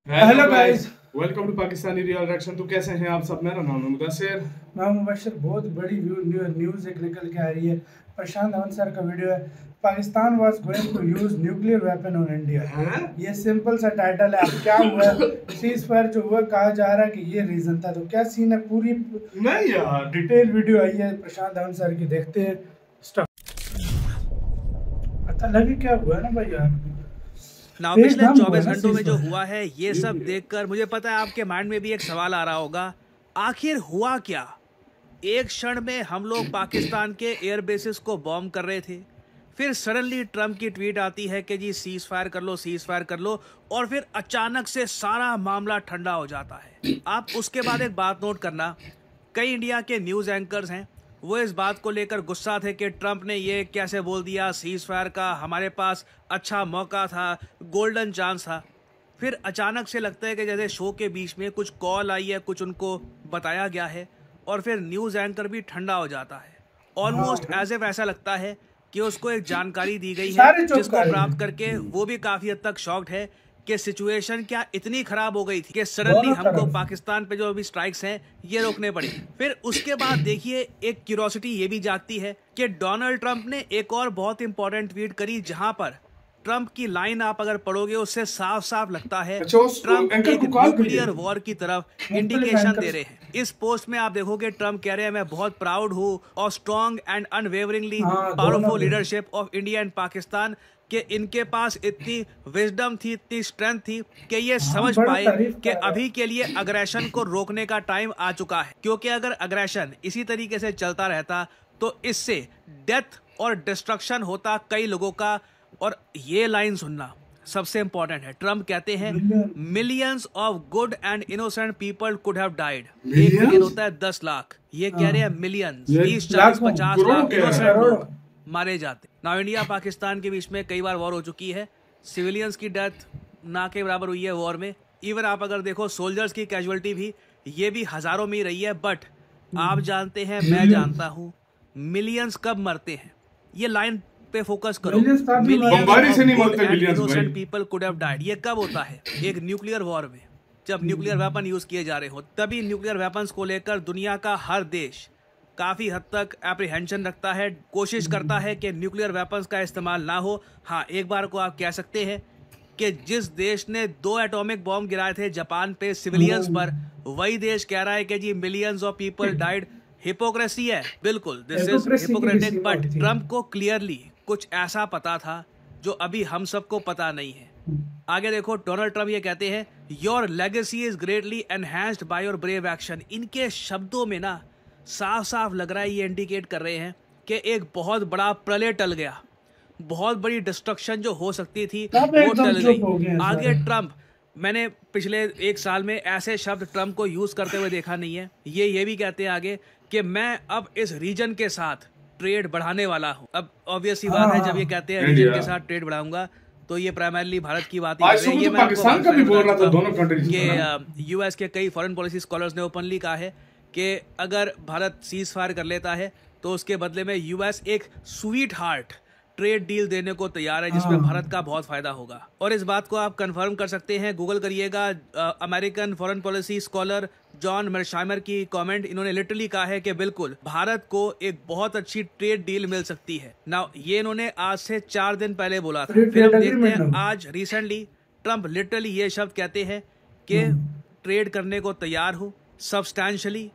Hello guys. Welcome to Pakistani real reaction. तो कैसे हैं आप सब? मेरा नाम है मुदस्सिर। मैं मुबशर। बहुत बड़ी न्यूज़ एक निकल के आ रही है। प्रशांत धवन सर का वीडियो है। Pakistan was going to use nuclear weapon on India. ये सिंपल सा टाइटल है। अब क्या हुआ? सीज फायर जो हुआ, कहा जा रहा है कि ये रीजन था। तो क्या सीन है? पूरी नहीं यार, डिटेल वीडियो आई है प्रशांत धवन सर की, देखते हैं। स्टार्ट। पता लगे क्या हुआ ना भाई यार। ना पिछले एकदम हुआ 24 ना घंटों में जो ceasefire। हुआ है ये सब देखकर मुझे पता है आपके माइंड में भी एक सवाल आ रहा होगा, आखिर हुआ क्या? एक क्षण में हम लोग पाकिस्तान के एयर बेसिस को बॉम्ब कर रहे थे, फिर सडनली ट्रम्प की ट्वीट आती है कि जी सीज फायर कर लो, सीज फायर कर लो, और फिर अचानक से सारा मामला ठंडा हो जाता है। आप उसके बाद एक बात नोट करना, कई इंडिया के न्यूज़ एंकर्स हैं, वो इस बात को लेकर गुस्सा थे कि ट्रंप ने ये कैसे बोल दिया, सीज फायर का हमारे पास अच्छा मौका था, गोल्डन चांस था। फिर अचानक से लगता है कि जैसे शो के बीच में कुछ कॉल आई है, कुछ उनको बताया गया है, और फिर न्यूज़ एंकर भी ठंडा हो जाता है। ऑलमोस्ट हाँ, एज एफ ऐसा लगता है कि उसको एक जानकारी दी गई है सारे चुप जिसको कर रहे प्राप्त हैं। करके वो भी काफ़ी हद तक शॉक्ड है कि सिचुएशन क्या इतनी खराब हो गई थी कि सडनली दोनों हमको तरफ। पाकिस्तान पे जो अभी स्ट्राइक्स हैं ये रोकने पड़े। फिर उसके बाद देखिए, एक क्यूरोसिटी ये भी जागती है कि डोनाल्ड ट्रंप ने एक और बहुत इंपॉर्टेंट ट्वीट करी, जहां पर ट्रंप की लाइन आप अगर पढ़ोगे उससे साफ साफ लगता है अच्छा, उस ट्रंप एंकर एक को कॉल करिए। न्यूक्लियर वॉर की तरफ मुख्तलिफ इंडिकेशन दे एंकर्स। रहे हैं। इस पोस्ट में आप देखोगे ट्रंप कह रहे हैं मैं बहुत प्राउड हूँ और स्ट्रॉन्ग एंड अनवेवरिंगली हाँ, दोनों पावरफुल पे। Leadership of India and Pakistan, कि इनके पास इतनी विजडम थी, इतनी स्ट्रेंथ थी कि ये हाँ, समझ बड़ा पाए तारीफ कि कर रहा है। अभी के लिए अग्रेशन को रोकने का टाइम आ चुका है। क्योंकि अगर अग्रेशन इसी तरीके से चलता रहता तो इससे डेथ और डिस्ट्रक्शन होता कई लोगों का। और ये लाइन सुनना सबसे इंपॉर्टेंट है, ट्रम्प कहते हैं million. Millions of good and innocent people could have died. एक Millions? मिलियन होता है 10 लाख, ये कह रहे हैं मिलियंस, ये 20 40 लाखों, 50 करोड़ों लाख कह रहे हैं। इनोसेंट करोड़ों। लोग मारे जाते। नाउ इंडिया पाकिस्तान के बीच में कई बार वॉर हो चुकी है, सिविलियंस की डेथ ना के बराबर हुई है वॉर में। इवन आप अगर देखो सोल्जर्स की कैजुअलिटी भी, ये भी हजारों में ही रही है। बट आप जानते हैं, मैं जानता हूं, मिलियंस कब मरते हैं। ये लाइन पे फोकस करो, मिलियंस का भी बमबारी से नहीं मरते मिलियंस मिलियंस इनोसेंट भाई। People could have died. ये कब होता है? एक न्यूक्लियर वॉर में, जब न्यूक्लियर वेपन यूज किए जा रहे हो, तभी न्यूक्लियर वेपन्स को लेकर दुनिया का हर देश काफी हद तक एप्रीहेंशन रखता है, कोशिश करता है कि न्यूक्लियर वेपन्स का इस्तेमाल ना हो। हाँ, एक बार को आप कह सकते हैं कि जिस देश ने 2 एटॉमिक बॉम्ब गिराए थे जापान पे सिविलियंस पर, वही देश कह रहा है कि जी millions of people died. Hypocrisy है, बिल्कुल, दिस इज हिपोक्रेसी की भी हिपोक्रेटिक। सीमा बट होती है। ट्रंप को क्लियरली कुछ ऐसा पता था जो अभी हम सबको पता नहीं है। आगे देखो, डोनाल्ड ट्रंप ये कहते हैं your legacy is greatly enhanced by your brave action. इनके शब्दों में ना साफ साफ लग रहा है, ये इंडिकेट कर रहे हैं कि एक बहुत बड़ा प्रलय टल गया, बहुत बड़ी डिस्ट्रक्शन जो हो सकती थी सब वो एकदम टल चुप हो गए हैं गई। आगे सारे। ट्रंप, मैंने पिछले 1 साल में ऐसे शब्द ट्रंप को यूज करते हुए देखा नहीं है। ये भी कहते हैं आगे कि मैं अब इस रीजन के साथ ट्रेड बढ़ाने वाला हूं। अब ऑब्वियस सी बात है, जब ये कहते हैं रीजन इंडिया। के साथ ट्रेड बढ़ाऊंगा, तो ये प्राइमरली भारत की बात ही आज कर रहे हैं। सुबह ये तो मैं आपको पाकिस्तान का भी बोल रहा था, दोनों कंट्रीज कि यूएस के कई फॉरेन पॉलिसी स्कॉलर्स ने ओपनली कहा है कि अगर भारत सीज फायर कर लेता है तो उसके बदले में यूएस एक स्वीट हार्ट ट्रेड डील देने को तैयार है, जिसमें भारत का बहुत फायदा होगा। और इस बात को आप कंफर्म कर सकते हैं, गूगल करिएगा, American foreign policy scholar John Mearsheimer की कमेंट, इन्होंने लिटरली कहा है कि बिल्कुल भारत को एक बहुत अच्छी ट्रेड डील मिल सकती है। नाउ ये इन्होंने आज से 4 दिन पहले बोला था। फिर हम देखते हैं आज रिसेंटली ट्रंप लिटरली ये शब्द कहते हैं कि ट्रेड करने को तैयार हूँ, सब्सटैंशियली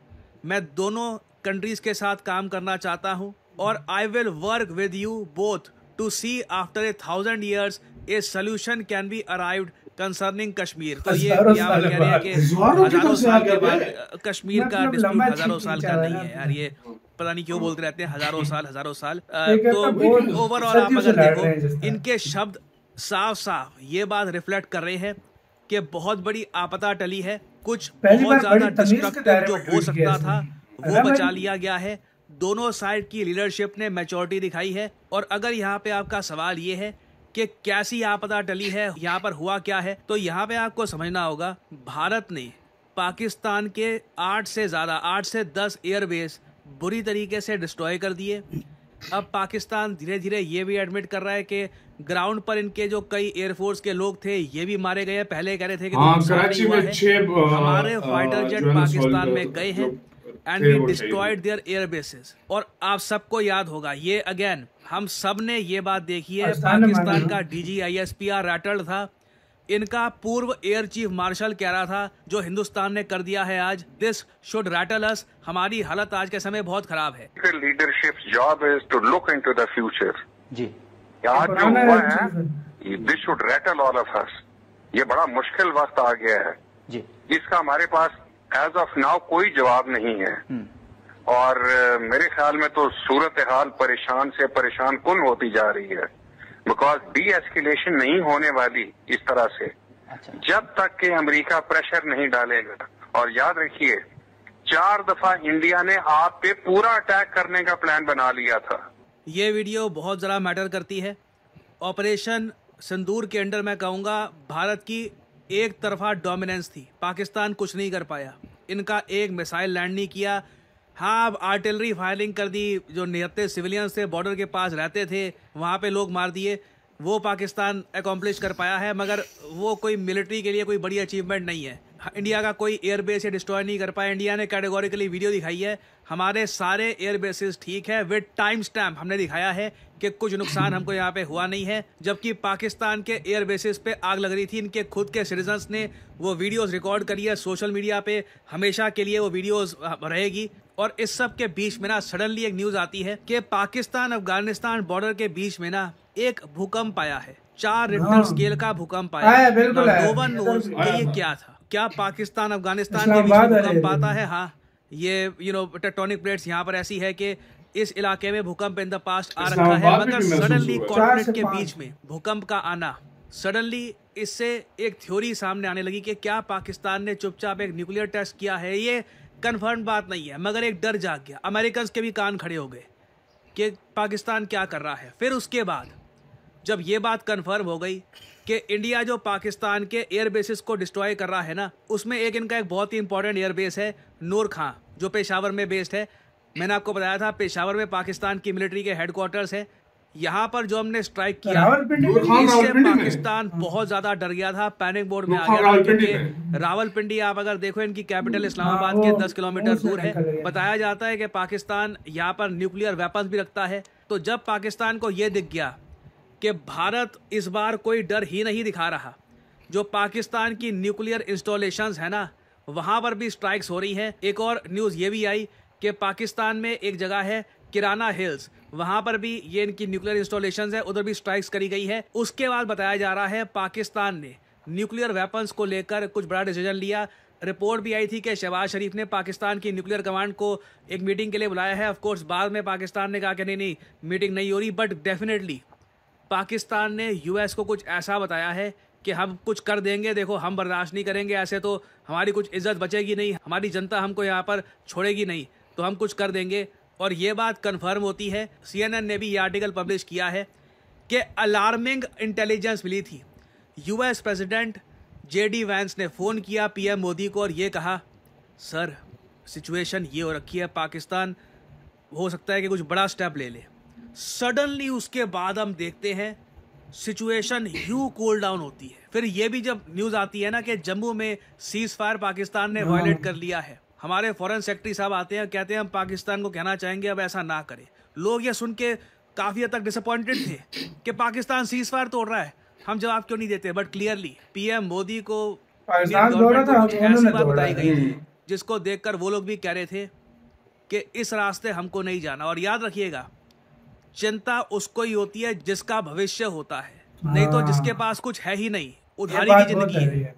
मैं दोनों कंट्रीज के साथ काम करना चाहता हूँ, और I will work with you both to see after 1000 years a solution can be arrived concerning Kashmir. तो ये हजारों यहाँ साल कह रहे हैं बाद। कि हजारों की हजारों तो साल साल के का बाद कश्मीर का मतलब डिस्प्यूट लंबा हजारों छीन साल खींचा का है नहीं ना। है यार, ये पता नहीं क्यों बोलते रहते हैं हजारों साल हजारों साल। एक तो तो बहुत ओवरऑल आप सदियों से अगर लड़ देखो, रहे हैं जिस तरह। इनके शब्द साफ साफ ये बात रिफ्लेक्ट कर रहे हैं कि बहुत बड़ी आपदा टली है, कुछ पहली बहुत बार ज्यादा बड़ी तमीज के डिस्ट्रक्टिव दायरे जो में हो ट्वीट किया सकता था इसने। वो है ना बचा भाई? लिया गया है। दोनों साइड की लीडरशिप ने मैच्योरिटी दिखाई है। और अगर यहाँ पे आपका सवाल ये है कि कैसी आपदा टली है, यहाँ पर हुआ क्या है, तो यहाँ पे आपको समझना होगा, भारत ने पाकिस्तान के 8 से 10 एयरबेस बुरी तरीके से डिस्ट्रॉय कर दिए। अब पाकिस्तान धीरे धीरे ये भी एडमिट कर रहा है कि ग्राउंड पर इनके जो कई एयरफोर्स के लोग थे ये भी मारे गए हैं। पहले कह रहे थे कि कराची में 6 हमारे फाइटर जेट पाकिस्तान में गए हैं and we destroyed their air bases. और आप सबको याद होगा ये अगेन हम सब ने ये बात देखी है, पाकिस्तान का DGISPR रैटल्ड था, इनका पूर्व एयर चीफ मार्शल कह रहा था जो हिंदुस्तान ने कर दिया है आज, दिस शुड रैटल अस। हमारी हालत आज के समय बहुत खराब है। Leadership job is to look into the future जी। आज जो हुआ है this should rattle all of us. ये बड़ा मुश्किल वक्त आ गया है जी, इसका हमारे पास एज ऑफ नाउ कोई जवाब नहीं है। और मेरे ख्याल में तो सूरत हाल परेशान से परेशान कुन होती जा रही है, बिकॉज डी एस्केलेशन नहीं होने वाली इस तरह से जब तक कि अमेरिका प्रेशर नहीं डालेगा। और याद रखिए 4 दफा इंडिया ने आप पे पूरा अटैक करने का प्लान बना लिया था। ये वीडियो बहुत ज़रा मैटर करती है। ऑपरेशन सिंदूर के अंडर मैं कहूँगा भारत की एक तरफा डोमिनेंस थी, पाकिस्तान कुछ नहीं कर पाया, इनका एक मिसाइल लैंड नहीं किया। हाँ, अब आर्टिलरी फायरिंग कर दी, जो निहत्ते सिविलियंस थे बॉर्डर के पास रहते थे वहाँ पे लोग मार दिए, वो पाकिस्तान अकॉम्प्लिश कर पाया है, मगर वो कोई मिलिट्री के लिए कोई बड़ी अचीवमेंट नहीं है। इंडिया का कोई एयर बेस या डिस्ट्रॉय नहीं कर पाया। इंडिया ने कैटेगोरिकली वीडियो दिखाई है, हमारे सारे एयर बेसिस ठीक है, विद टाइम स्टैम्प हमने दिखाया है कि कुछ नुकसान हमको यहाँ पे हुआ नहीं है। जबकि पाकिस्तान के एयर बेसिस पे आग लग रही थी, इनके खुद के सिटीजन्स ने वो वीडियोस रिकॉर्ड करी है, सोशल मीडिया पे हमेशा के लिए वो वीडियोस रहेगी। और इस सब के बीच में ना सडनली एक न्यूज आती है कि पाकिस्तान अफगानिस्तान बॉर्डर के बीच में ना एक भूकंप आया है, 4 रिक्टर स्केल का भूकंप आया है। नो वन नोज कि ये क्या था, क्या पाकिस्तान अफगानिस्तान के बीच में भूकंप आता है। हाँ, ये टेक्टोनिक प्लेट्स यहाँ पर ऐसी है कि इस इलाके में भूकंप इन द पास्ट आ रखा है, मगर सडनली कॉन्फ्लिक्ट के बीच में भूकंप का आना, सडनली इससे एक थ्योरी सामने आने लगी कि क्या पाकिस्तान ने चुपचाप एक न्यूक्लियर टेस्ट किया है। ये कंफर्म बात नहीं है, मगर एक डर जाग गया, अमेरिकन के भी कान खड़े हो गए कि पाकिस्तान क्या कर रहा है। फिर उसके बाद जब ये बात कंफर्म हो गई कि इंडिया जो पाकिस्तान के एयर बेसिस को डिस्ट्रॉय कर रहा है ना, उसमें एक इनका एक बहुत ही इंपॉर्टेंट एयर बेस है नूर खां, जो पेशावर में बेस्ड है। मैंने आपको बताया था पेशावर में पाकिस्तान की मिलिट्री के हेडक्वार्टर्स है। यहाँ पर जो हमने स्ट्राइक किया इससे पाकिस्तान बहुत ज्यादा डर गया था, पैनिक मोड में आ गया था, क्योंकि रावलपिंडी आप अगर देखो इनकी कैपिटल इस्लामाबाद के 10 किलोमीटर दूर है। बताया जाता है कि पाकिस्तान यहाँ पर न्यूक्लियर वेपन्स भी रखता है। तो जब पाकिस्तान को ये दिख गया कि भारत इस बार कोई डर ही नहीं दिखा रहा, जो पाकिस्तान की न्यूक्लियर इंस्टॉलेशंस है ना वहाँ पर भी स्ट्राइक्स हो रही हैं। एक और न्यूज़ ये भी आई कि पाकिस्तान में एक जगह है किराना हिल्स, वहाँ पर भी ये इनकी न्यूक्लियर इंस्टॉलेशंस है, उधर भी स्ट्राइक्स करी गई है। उसके बाद बताया जा रहा है पाकिस्तान ने न्यूक्लियर वेपन्स को लेकर कुछ बड़ा डिसीजन लिया। रिपोर्ट भी आई थी कि शहबाज शरीफ ने पाकिस्तान की न्यूक्लियर कमांड को एक मीटिंग के लिए बुलाया है। ऑफकोर्स बाद में पाकिस्तान ने कहा कि नहीं मीटिंग नहीं हो रही, बट डेफिनेटली पाकिस्तान ने यूएस को कुछ ऐसा बताया है कि हम कुछ कर देंगे, देखो हम बर्दाश्त नहीं करेंगे, ऐसे तो हमारी कुछ इज्जत बचेगी नहीं, हमारी जनता हमको यहाँ पर छोड़ेगी नहीं, तो हम कुछ कर देंगे। और ये बात कंफर्म होती है, CNN ने भी ये आर्टिकल पब्लिश किया है कि अलार्मिंग इंटेलिजेंस मिली थी। यूएस प्रेसिडेंट JD वैंस ने फ़ोन किया PM मोदी को और ये कहा सर सिचुएशन ये हो रखी है, पाकिस्तान हो सकता है कि कुछ बड़ा स्टेप ले ले। सडनली उसके बाद हम देखते हैं सिचुएशन ह्यू कूल डाउन होती है। फिर ये भी जब न्यूज़ आती है ना कि जम्मू में सीज फायर पाकिस्तान ने वायलेट कर लिया है, हमारे फॉरेन सेक्रेटरी साहब आते हैं कहते हैं हम पाकिस्तान को कहना चाहेंगे अब ऐसा ना करे। लोग ये सुन के काफ़ी हद तक डिसअपॉइंटेड थे कि पाकिस्तान सीज फायर तोड़ रहा है, हम जवाब क्यों नहीं देते। बट क्लियरली PM मोदी को इंडियन गवर्नमेंट को कुछ ऐसी बात बताई गई थी जिसको देखकर वो लोग भी कह रहे थे कि इस रास्ते हमको नहीं जाना। और याद रखिएगा चिंता उसको ही होती है जिसका भविष्य होता है, नहीं तो जिसके पास कुछ है ही नहीं, उधारी की जिंदगी है,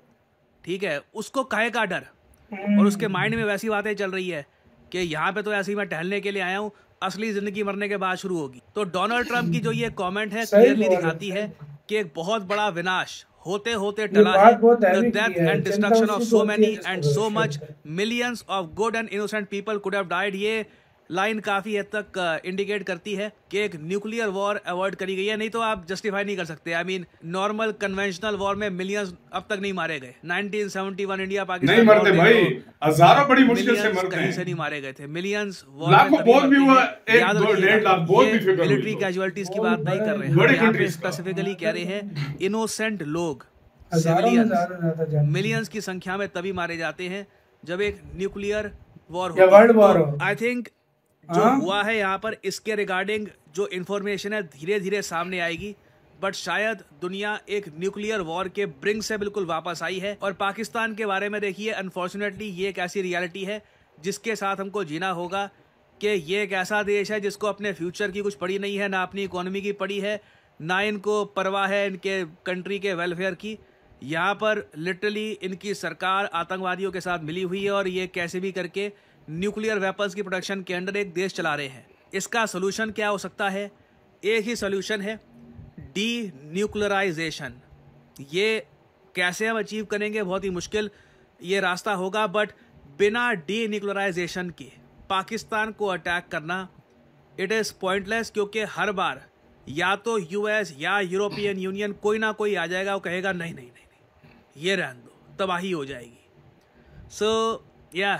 ठीक है, उसको काहे का डर। और उसके माइंड में वैसी बातें चल रही है कि यहाँ पे तो ऐसे ही मैं टहलने के लिए आया हूँ, असली जिंदगी मरने के बाद शुरू होगी। तो डोनाल्ड ट्रंप की जो ये कमेंट है क्लियरली दिखाती है कि एक बहुत बड़ा विनाश होते होते टला है। The death and destruction of so many and so much millions of good and innocent people could have died. ये लाइन काफी हद तक इंडिकेट करती है कि एक न्यूक्लियर वॉर अवॉइड करी गई है, नहीं तो आप जस्टिफाई नहीं कर सकते। I mean normal conventional war में मिलियंस अब तक नहीं मारे गए। 1971 इंडिया पाकिस्तान नहीं मरते भाई, हजारों बड़ी मुश्किल से मरते हैं, कहीं से नहीं मारे गए थे। मिलियंस लाखों बहुत भी हुआ, 1-2-1.5 लाख बहुत भी फिगर मिलिट्री कैजुअलिटीज की बात नहीं कर रहे हैं, यहाँ पे स्पेसिफिकली कह रहे हैं इनोसेंट लोग, मिलियंस की संख्या में तभी मारे जाते हैं जब एक न्यूक्लियर वॉर हो, वर्ल्ड वॉर हो। आई थिंक जो हुआ है यहाँ पर, इसके रिगार्डिंग जो इंफॉर्मेशन है धीरे धीरे सामने आएगी, बट शायद दुनिया एक न्यूक्लियर वॉर के ब्रिंक से बिल्कुल वापस आई है। और पाकिस्तान के बारे में देखिए, अनफॉर्चुनेटली ये एक ऐसी रियलिटी है जिसके साथ हमको जीना होगा कि ये एक ऐसा देश है जिसको अपने फ्यूचर की कुछ पड़ी नहीं है, ना अपनी इकोनॉमी की पड़ी है, ना इनको परवाह है इनके कंट्री के वेलफेयर की। यहाँ पर लिटरली इनकी सरकार आतंकवादियों के साथ मिली हुई है और ये कैसे भी करके न्यूक्लियर वेपन्स की प्रोडक्शन के अंडर एक देश चला रहे हैं। इसका सोल्यूशन क्या हो सकता है? एक ही सोल्यूशन है, डी न्यूक्लियराइजेशन। ये कैसे हम अचीव करेंगे, बहुत ही मुश्किल ये रास्ता होगा, बट बिना डी न्यूक्लियराइजेशन के पाकिस्तान को अटैक करना इट इज़ पॉइंटलेस, क्योंकि हर बार या तो यूएस या यूरोपियन यूनियन कोई ना कोई आ जाएगा, वो कहेगा नहीं नहीं नहीं नहीं ये रहने दो, तबाही हो जाएगी। सो या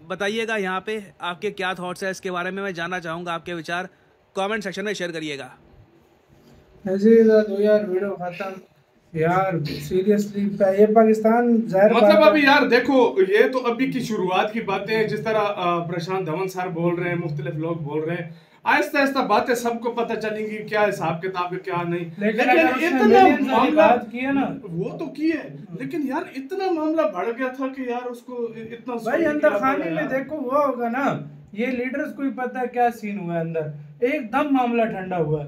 बताइएगा यहाँ पे आपके क्या थॉट्स है इसके बारे में, मैं जानना चाहूँगा आपके विचार, कमेंट सेक्शन में शेयर करिएगा। ऐसे दो यार वीडियो खत्म यार, सीरियसली ये पाकिस्तान मतलब अभी यार देखो, ये तो अभी की शुरुआत की बातें हैं। जिस तरह प्रशांत धवन सर बोल रहे हैं, मुख्तलिफ लोग बोल रहे हैं, आहिस्ता आहिस्ता बातें सबको पता चलेंगी क्या हिसाब किताब है क्या नहीं। लेकिन इतना मामला किया ना, वो तो किए, लेकिन यार इतना मामला बढ़ गया था कि यार उसको इतना भाई अंदर खाने में देखो हुआ होगा ना, ये लीडर्स को ही पता है क्या सीन हुआ अंदर, एकदम मामला ठंडा हुआ।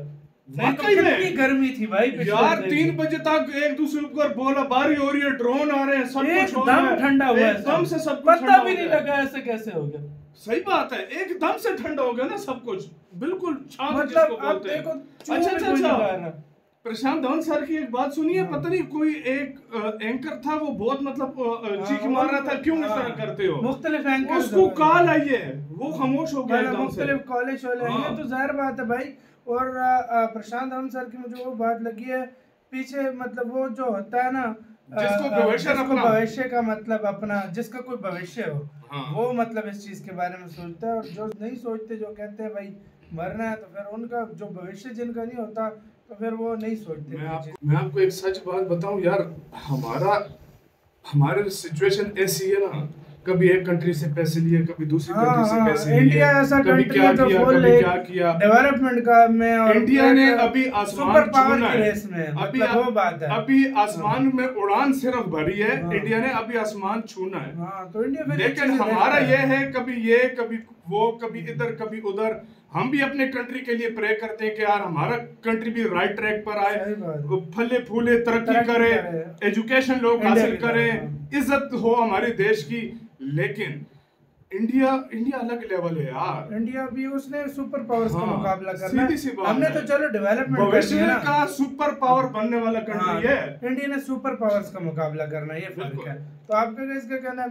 कितनी गर्मी थी भाई यार, 3 बजे तक एक दूसरे ऊपर बोला बारी हो रही है, ड्रोन आ रहे हैं, सब कुछ एकदम ठंडा हुआ, एकदम से सब कुछ पता भी नहीं लगा ऐसे कैसे हो गया। सही बात है, एकदम से ठंडा हो गया ना सब कुछ, बिल्कुल मतलब आप देखो। अच्छा प्रशांत धवन सर की एक बात सुनिए, पता नहीं कोई एक एंकर था, वो बहुत मतलब चीख मार रहा था, क्यों इस तरह करते हो, मुख्तलिफ एंकर, उसको कॉल आई है, वो खामोश हो गया एकदम से। मुख्तलिफ कॉलेज वाले हैं, तो जाहिर बात है भाई। और प्रशांत धवन सर की मुझे वो बात लगी है पीछे, मतलब वो जो होता है ना, जिसको भविष्य का मतलब अपना, जिसका कोई भविष्य हो, वो मतलब इस चीज के बारे में सोचता है। और जो नहीं सोचते, जो कहते हैं भाई मरना है, तो फिर उनका जो भविष्य जिनका नहीं होता, तो फिर वो नहीं सोचते। मैं आपको एक सच बात बताऊं यार, हमारे सिचुएशन ऐसी है ना, कभी एक कंट्री से पैसे लिए, कभी दूसरी कंट्री से पैसे लिए, इंडिया ऐसा कंट्री है जो फुल डेवलपमेंट का में, और इंडिया ने अभी आसमान छूना है, मतलब वो बात है, अभी आसमान में उड़ान सिर्फ भरी है, इंडिया ने अभी आसमान छूना है। तो इंडिया, लेकिन हमारा ये है, कभी ये कभी वो, कभी इधर कभी उधर। हम भी अपने कंट्री के लिए प्रे करते हैं कि यार हमारा कंट्री भी राइट ट्रैक पर आए, फले फूले, तरक्की करे, एजुकेशन लोग हासिल करें, इज्जत हो हमारे देश की। लेकिन इंडिया अलग लेवल है यार। इंडिया भी उसने सुपर पावर्स का मुकाबला करना है। सीधी सी बात हमने तो चलो डेवलपमेंट भविष्य का सुपर पावर बनने वाला कंट्री है। इंडिया ने सुपर पावर्स का मुकाबला करना, ये फर्क है। तो आपका इसका कहना है